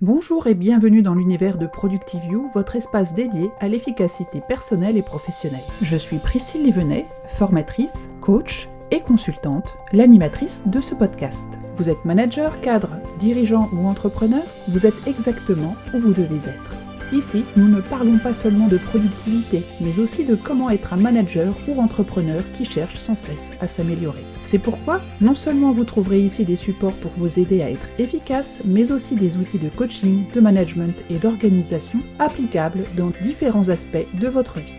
Bonjour et bienvenue dans l'univers de ProductiveU, votre espace dédié à l'efficacité personnelle et professionnelle. Je suis Priscille Livenet, formatrice, coach et consultante, l'animatrice de ce podcast. Vous êtes manager, cadre, dirigeant ou entrepreneur, vous êtes exactement où vous devez être. Ici, nous ne parlons pas seulement de productivité, mais aussi de comment être un manager ou entrepreneur qui cherche sans cesse à s'améliorer. C'est pourquoi, non seulement vous trouverez ici des supports pour vous aider à être efficace, mais aussi des outils de coaching, de management et d'organisation applicables dans différents aspects de votre vie.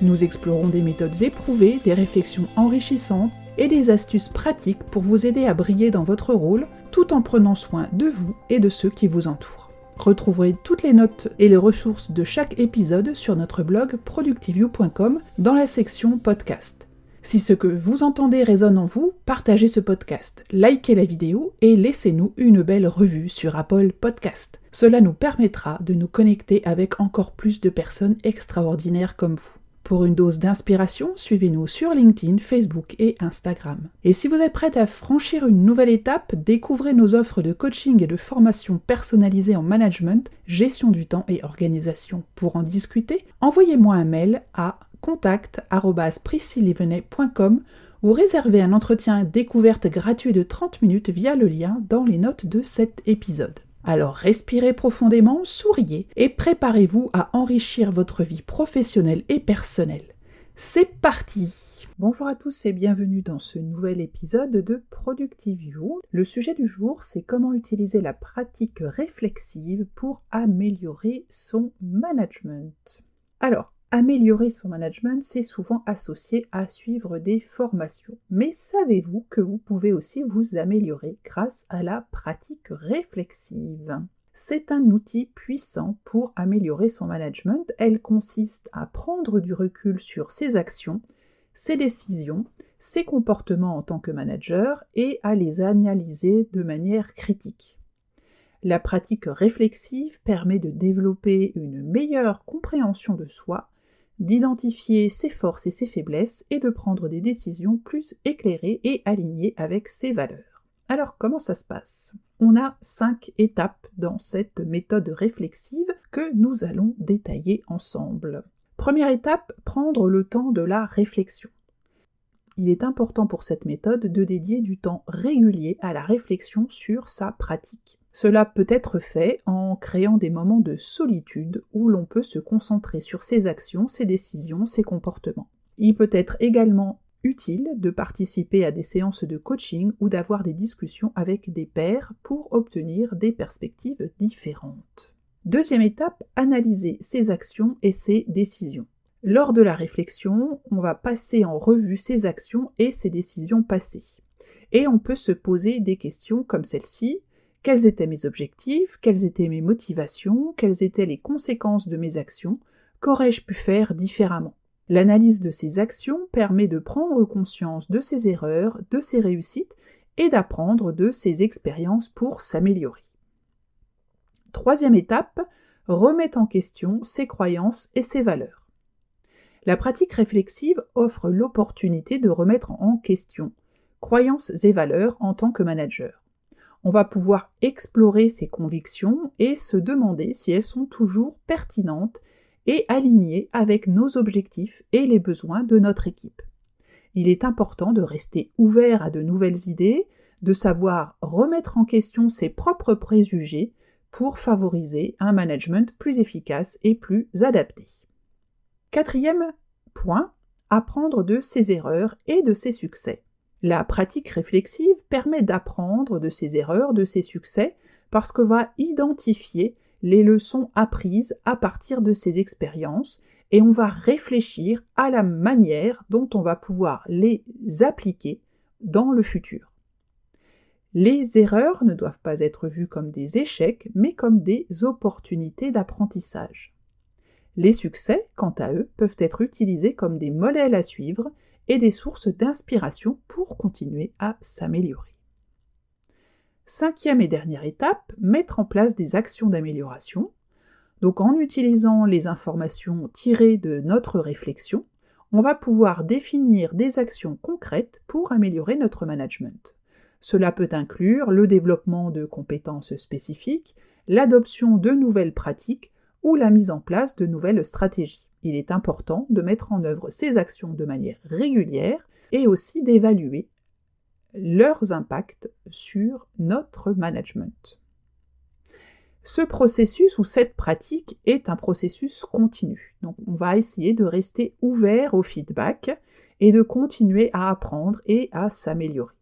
Nous explorons des méthodes éprouvées, des réflexions enrichissantes et des astuces pratiques pour vous aider à briller dans votre rôle, tout en prenant soin de vous et de ceux qui vous entourent. Retrouverez toutes les notes et les ressources de chaque épisode sur notre blog productiveu.com dans la section podcast. Si ce que vous entendez résonne en vous, partagez ce podcast, likez la vidéo et laissez-nous une belle revue sur Apple Podcast. Cela nous permettra de nous connecter avec encore plus de personnes extraordinaires comme vous. Pour une dose d'inspiration, suivez-nous sur LinkedIn, Facebook et Instagram. Et si vous êtes prête à franchir une nouvelle étape, découvrez nos offres de coaching et de formation personnalisées en management, gestion du temps et organisation. Pour en discuter, envoyez-moi un mail à contact@priscillelivenet.com ou réservez un entretien découverte gratuit de 30 minutes via le lien dans les notes de cet épisode. Alors respirez profondément, souriez et préparez-vous à enrichir votre vie professionnelle et personnelle. C'est parti! Bonjour à tous et bienvenue dans ce nouvel épisode de ProductiveU. Le sujet du jour, c'est comment utiliser la pratique réflexive pour améliorer son management. Alors, améliorer son management, c'est souvent associé à suivre des formations. Mais savez-vous que vous pouvez aussi vous améliorer grâce à la pratique réflexive? C'est un outil puissant pour améliorer son management. Elle consiste à prendre du recul sur ses actions, ses décisions, ses comportements en tant que manager et à les analyser de manière critique. La pratique réflexive permet de développer une meilleure compréhension de soi, d'identifier ses forces et ses faiblesses et de prendre des décisions plus éclairées et alignées avec ses valeurs. Alors, comment ça se passe? On a 5 étapes dans cette méthode réflexive que nous allons détailler ensemble. Première étape, prendre le temps de la réflexion. Il est important pour cette méthode de dédier du temps régulier à la réflexion sur sa pratique. Cela peut être fait en créant des moments de solitude où l'on peut se concentrer sur ses actions, ses décisions, ses comportements. Il peut être également utile de participer à des séances de coaching ou d'avoir des discussions avec des pairs pour obtenir des perspectives différentes. Deuxième étape, analyser ses actions et ses décisions. Lors de la réflexion, on va passer en revue ses actions et ses décisions passées. Et on peut se poser des questions comme celle-ci. Quels étaient mes objectifs? Quelles étaient mes motivations? Quelles étaient les conséquences de mes actions? Qu'aurais-je pu faire différemment? L'analyse de ces actions permet de prendre conscience de ses erreurs, de ses réussites et d'apprendre de ses expériences pour s'améliorer. Troisième étape, remettre en question ses croyances et ses valeurs. La pratique réflexive offre l'opportunité de remettre en question croyances et valeurs en tant que manager. On va pouvoir explorer ses convictions et se demander si elles sont toujours pertinentes et alignées avec nos objectifs et les besoins de notre équipe. Il est important de rester ouvert à de nouvelles idées, de savoir remettre en question ses propres préjugés pour favoriser un management plus efficace et plus adapté. Quatrième point, apprendre de ses erreurs et de ses succès. La pratique réflexive permet d'apprendre de ses erreurs, de ses succès, parce qu'on va identifier les leçons apprises à partir de ses expériences et on va réfléchir à la manière dont on va pouvoir les appliquer dans le futur. Les erreurs ne doivent pas être vues comme des échecs, mais comme des opportunités d'apprentissage. Les succès, quant à eux, peuvent être utilisés comme des modèles à suivre et des sources d'inspiration pour continuer à s'améliorer. Cinquième et dernière étape, mettre en place des actions d'amélioration. Donc en utilisant les informations tirées de notre réflexion, on va pouvoir définir des actions concrètes pour améliorer notre management. Cela peut inclure le développement de compétences spécifiques, l'adoption de nouvelles pratiques ou la mise en place de nouvelles stratégies. Il est important de mettre en œuvre ces actions de manière régulière et aussi d'évaluer leurs impacts sur notre management. Ce processus ou cette pratique est un processus continu. Donc on va essayer de rester ouvert au feedback et de continuer à apprendre et à s'améliorer.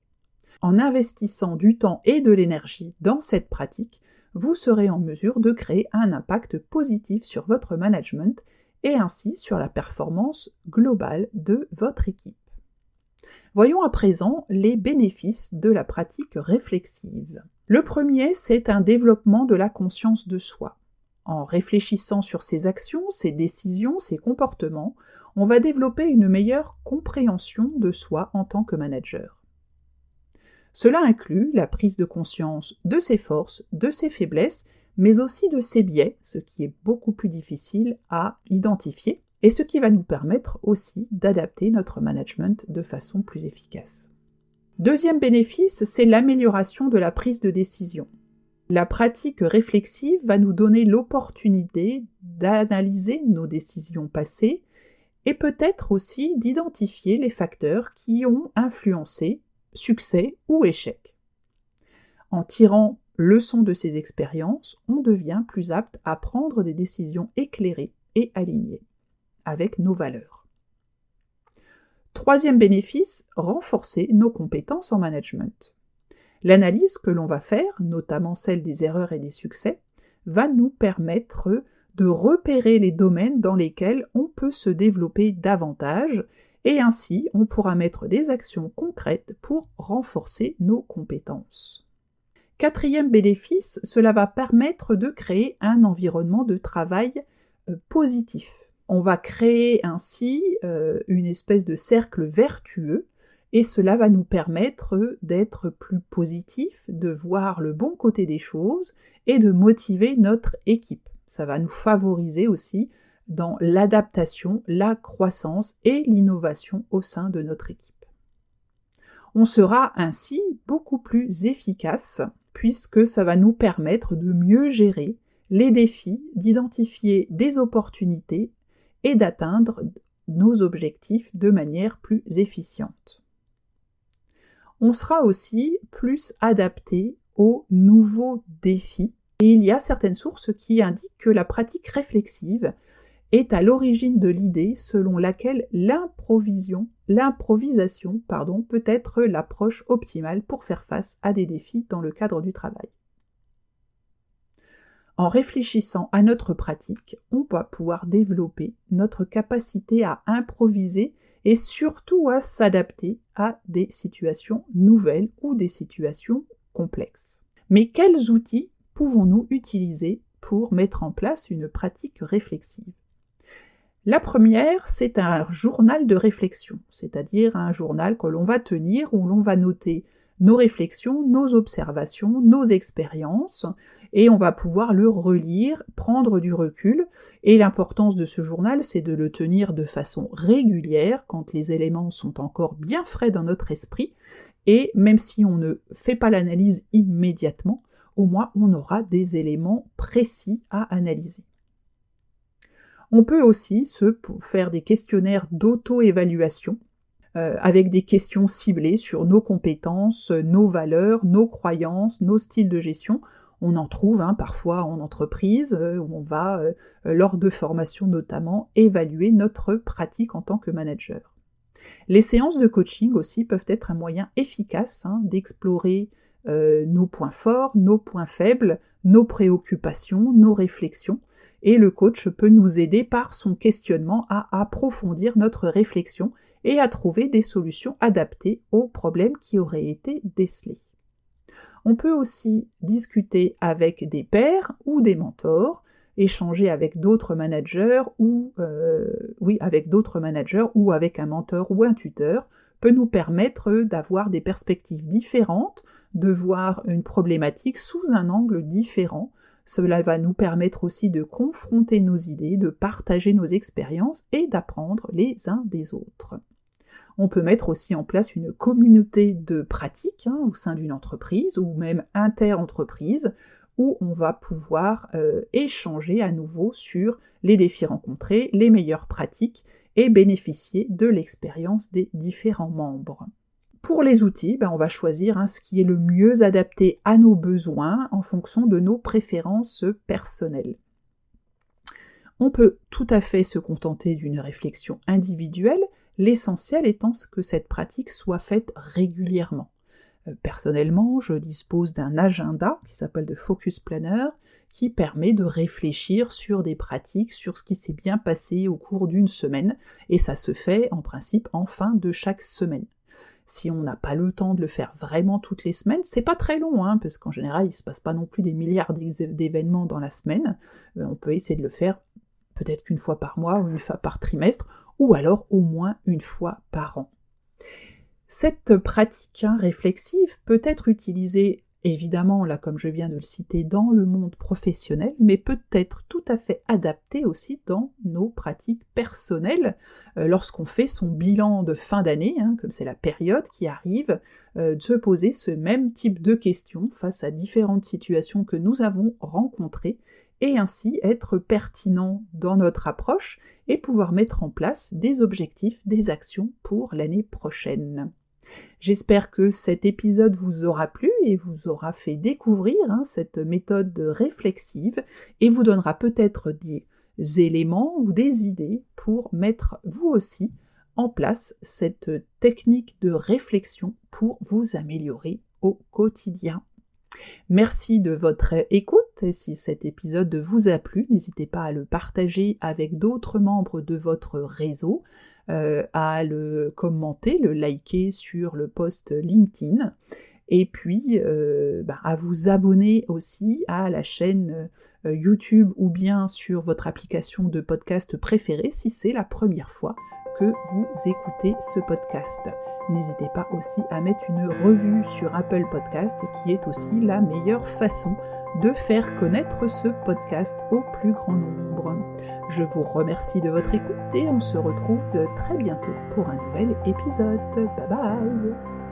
En investissant du temps et de l'énergie dans cette pratique, vous serez en mesure de créer un impact positif sur votre management et ainsi sur la performance globale de votre équipe. Voyons à présent les bénéfices de la pratique réflexive. Le premier, c'est un développement de la conscience de soi. En réfléchissant sur ses actions, ses décisions, ses comportements, on va développer une meilleure compréhension de soi en tant que manager. Cela inclut la prise de conscience de ses forces, de ses faiblesses, mais aussi de ses biais, ce qui est beaucoup plus difficile à identifier, et ce qui va nous permettre aussi d'adapter notre management de façon plus efficace. Deuxième bénéfice, c'est l'amélioration de la prise de décision. La pratique réflexive va nous donner l'opportunité d'analyser nos décisions passées et peut-être aussi d'identifier les facteurs qui ont influencé succès ou échec. En tirant leçon de ces expériences, on devient plus apte à prendre des décisions éclairées et alignées avec nos valeurs. Troisième bénéfice, renforcer nos compétences en management. L'analyse que l'on va faire, notamment celle des erreurs et des succès, va nous permettre de repérer les domaines dans lesquels on peut se développer davantage et ainsi on pourra mettre des actions concrètes pour renforcer nos compétences. Quatrième bénéfice, cela va permettre de créer un environnement de travail positif. On va créer ainsi une espèce de cercle vertueux et cela va nous permettre d'être plus positifs, de voir le bon côté des choses et de motiver notre équipe. Ça va nous favoriser aussi dans l'adaptation, la croissance et l'innovation au sein de notre équipe. On sera ainsi beaucoup plus efficace puisque ça va nous permettre de mieux gérer les défis, d'identifier des opportunités et d'atteindre nos objectifs de manière plus efficiente. On sera aussi plus adapté aux nouveaux défis et il y a certaines sources qui indiquent que la pratique réflexive est à l'origine de l'idée selon laquelle l'improvisation peut être l'approche optimale pour faire face à des défis dans le cadre du travail. En réfléchissant à notre pratique, on va pouvoir développer notre capacité à improviser et surtout à s'adapter à des situations nouvelles ou des situations complexes. Mais quels outils pouvons-nous utiliser pour mettre en place une pratique réflexive ? La première, c'est un journal de réflexion, c'est-à-dire un journal que l'on va tenir où l'on va noter nos réflexions, nos observations, nos expériences, et on va pouvoir le relire, prendre du recul. Et l'importance de ce journal, c'est de le tenir de façon régulière, quand les éléments sont encore bien frais dans notre esprit, et même si on ne fait pas l'analyse immédiatement, au moins on aura des éléments précis à analyser. On peut aussi se faire des questionnaires d'auto-évaluation, avec des questions ciblées sur nos compétences, nos valeurs, nos croyances, nos styles de gestion. On en trouve parfois en entreprise, où on va, lors de formations notamment, évaluer notre pratique en tant que manager. Les séances de coaching aussi peuvent être un moyen efficace d'explorer nos points forts, nos points faibles, nos préoccupations, nos réflexions. Et le coach peut nous aider par son questionnement à approfondir notre réflexion et à trouver des solutions adaptées aux problèmes qui auraient été décelés. On peut aussi discuter avec des pairs ou des mentors, échanger avec d'autres managers ou avec un mentor ou un tuteur peut nous permettre d'avoir des perspectives différentes, de voir une problématique sous un angle différent. Cela va nous permettre aussi de confronter nos idées, de partager nos expériences et d'apprendre les uns des autres. On peut mettre aussi en place une communauté de pratiques au sein d'une entreprise ou même inter-entreprise où on va pouvoir échanger à nouveau sur les défis rencontrés, les meilleures pratiques et bénéficier de l'expérience des différents membres. Pour les outils, on va choisir ce qui est le mieux adapté à nos besoins en fonction de nos préférences personnelles. On peut tout à fait se contenter d'une réflexion individuelle, l'essentiel étant que cette pratique soit faite régulièrement. Personnellement, je dispose d'un agenda qui s'appelle le Focus Planner, qui permet de réfléchir sur des pratiques, sur ce qui s'est bien passé au cours d'une semaine, et ça se fait en principe en fin de chaque semaine. Si on n'a pas le temps de le faire vraiment toutes les semaines, c'est pas très long, parce qu'en général, il ne se passe pas non plus des milliards d'événements dans la semaine. On peut essayer de le faire peut-être qu'une fois par mois ou une fois par trimestre, ou alors au moins une fois par an. Cette pratique réflexive peut être utilisée, évidemment, là comme je viens de le citer, dans le monde professionnel, mais peut être tout à fait adaptée aussi dans nos pratiques personnelles, lorsqu'on fait son bilan de fin d'année, comme c'est la période qui arrive, de se poser ce même type de questions face à différentes situations que nous avons rencontrées, et ainsi être pertinent dans notre approche et pouvoir mettre en place des objectifs, des actions pour l'année prochaine. J'espère que cet épisode vous aura plu et vous aura fait découvrir cette méthode réflexive et vous donnera peut-être des éléments ou des idées pour mettre vous aussi en place cette technique de réflexion pour vous améliorer au quotidien. Merci de votre écoute et si cet épisode vous a plu, n'hésitez pas à le partager avec d'autres membres de votre réseau, à le commenter, le liker sur le post LinkedIn et puis à vous abonner aussi à la chaîne YouTube ou bien sur votre application de podcast préférée si c'est la première fois que vous écoutez ce podcast. N'hésitez pas aussi à mettre une revue sur Apple Podcast qui est aussi la meilleure façon de faire connaître ce podcast au plus grand nombre. Je vous remercie de votre écoute et on se retrouve très bientôt pour un nouvel épisode. Bye bye!